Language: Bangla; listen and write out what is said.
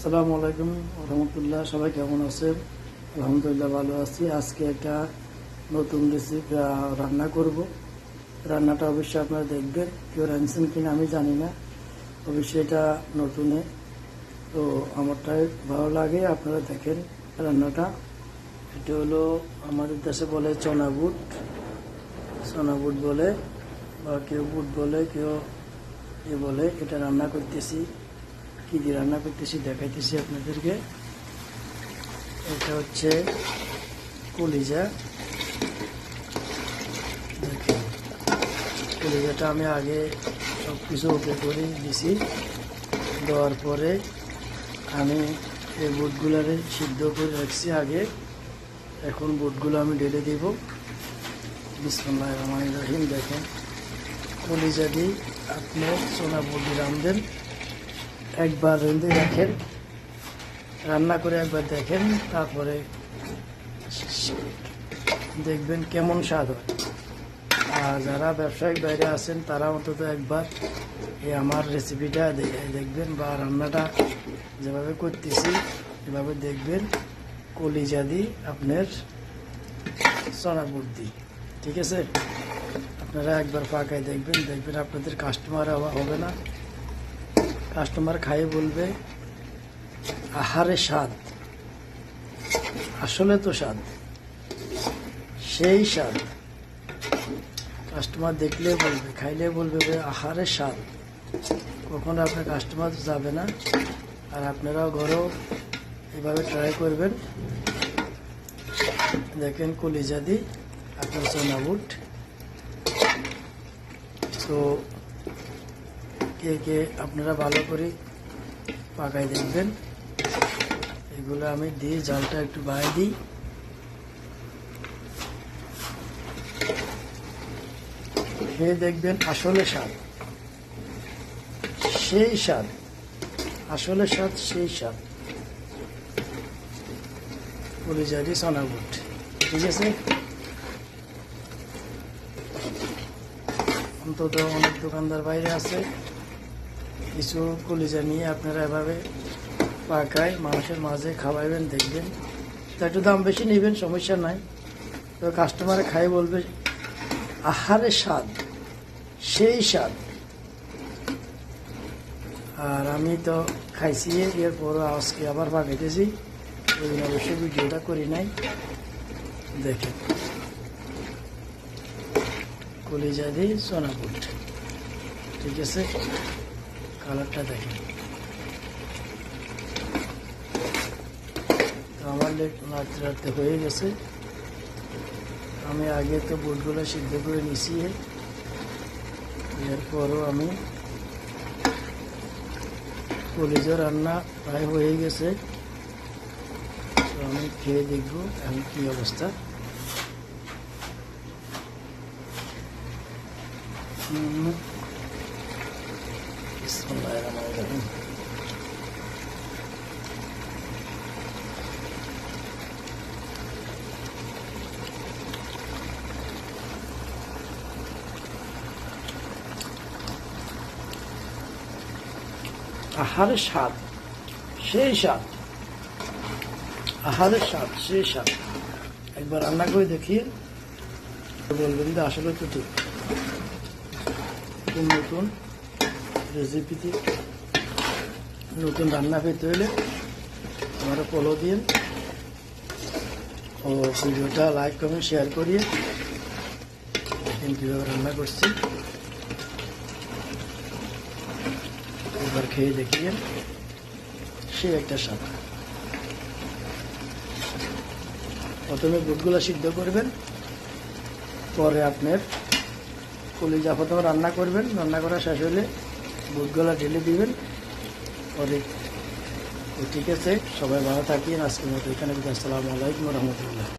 আসসালামু আলাইকুম রহমতুল্লাহ। সবাই কেমন আছেন? আলহামদুলিল্লাহ ভালো আছি। আজকে একটা নতুন রেসিপি রান্না করব। রান্নাটা অবশ্যই আপনারা দেখবেন, কেউ রাঁধছেন কিনা আমি জানি না, অবশ্যই এটা নতুন, তো আমারটাই ভালো লাগে। আপনারা দেখেন রান্নাটা। এটা হলো আমাদের দেশে বলে চনা বুট বলে, বা কেউ বুট বলে, কেউ বলে। এটা রান্না করতেছি, কি দিয়ে রান্না করতেছি দেখাইতেছি আপনাদেরকে। এটা হচ্ছে কলিজা। দেখেন, কলিজাটা আমি আগে সব কিছু ওকে করে দিছি। দেওয়ার পরে আমি এই বুটগুলারে সিদ্ধ করে রাখছি আগে। এখন বুটগুলো আমি ঢেলে দিব। বিসমিল্লাহির রহমানির রহিম। দেখেন, কলিজা দিয়ে আপনি চনা বুট রাঁধবেন, একবার রেঁধে দেখেন, রান্না করে একবার দেখেন, তারপরে দেখবেন কেমন স্বাদ হয়। আর যারা ব্যবসায়িক বাইরে আছেন তারা অন্তত একবার এই আমার রেসিপিটা দেখবেন, বা রান্নাটা যেভাবে করতেছি এভাবে দেখবেন। কলিজা দিই আপনার চনা বুট দিই, ঠিক আছে? আপনারা একবার পাকায় দেখবেন, আপনাদের কাস্টমার হবে না। কাস্টমার খাইয়ে বলবে আহারে স্বাদ, আসলে তো স্বাদ, সেই স্বাদ। কাস্টমার দেখলে বলবে, খাইলে বলবে আহারে স্বাদ। কখনো আপনার কাস্টমার যাবে না। আর আপনারাও ঘরেও এভাবে ট্রাই করবেন। দেখেন, কলিজা দি আপনার চনা বুট। তো কে আপনারা ভালো করে পাকায় দেখবেন। এগুলো আমি দিই, জালটা একটু বাড়িয়ে দিই। খেয়ে দেখবেন আসলে স্বাদ, সেই স্বাদ, আসলে স্বাদ, সেই স্বাদ। কলিজা দিয়ে চনা বুট, ঠিক আছে? অন্তত অনেক দোকানদার বাইরে আছে, কিছু কলিজা নিয়ে আপনারা এভাবে পাকায় মানুষের মাঝে খাওয়াইবেন, দেখবেন। তো একটু দাম বেশি নেবেন, সমস্যা নাই। তো কাস্টমারে খাই বলবে আহারে স্বাদ, সেই স্বাদ। আর আমি তো খাইছি, এরপরও আজকে আবার পাকাইতেছি। ওই দিন অবশ্যই ভিডিওটা করি নাই। দেখেন, কলিজা দিয়ে চনা বুট, ঠিক আছে? কালারটা দেখেন। আমার নাড়তে নাড়তে হয়ে গেছে। আমি আগে তো বুটগুলো সিদ্ধ করে নিছি, এরপরও আমি কলিজা রান্না প্রায় হয়ে গেছে। তো আমি খেয়ে দেখবো এখন কি অবস্থা। বিসমিল্লাহির রহমানির রহিম। আহারে স্বাদ, সেই স্বাদ, আহারে স্বাদ, সেই স্বাদ। একবার রান্না করে দেখিয়ে বলবেন যে আসলে তো ঠিক। নতুন রেসিপিতে নতুন রান্না পেতে হলে আমারও ফলো দিন ও ভিডিওটা লাইক কমেন্ট শেয়ার করিয়ে দেখেন কীভাবে রান্না করছি। এবার খেয়ে দেখিয়ে সে একটা স্বাদ। প্রথমে বুটগুলো সিদ্ধ করবেন, পরে আপনার কলিজা প্রথমে রান্না করবেন। রান্না করা শেষ হলে বুটগুলো ঢেলে দিবেন পরে। ঠিক আছে, সবাই ভালো থাকেন। আজকের মতো এখানে। আসসালামু আলাইকুম রহমতুল্লাহ।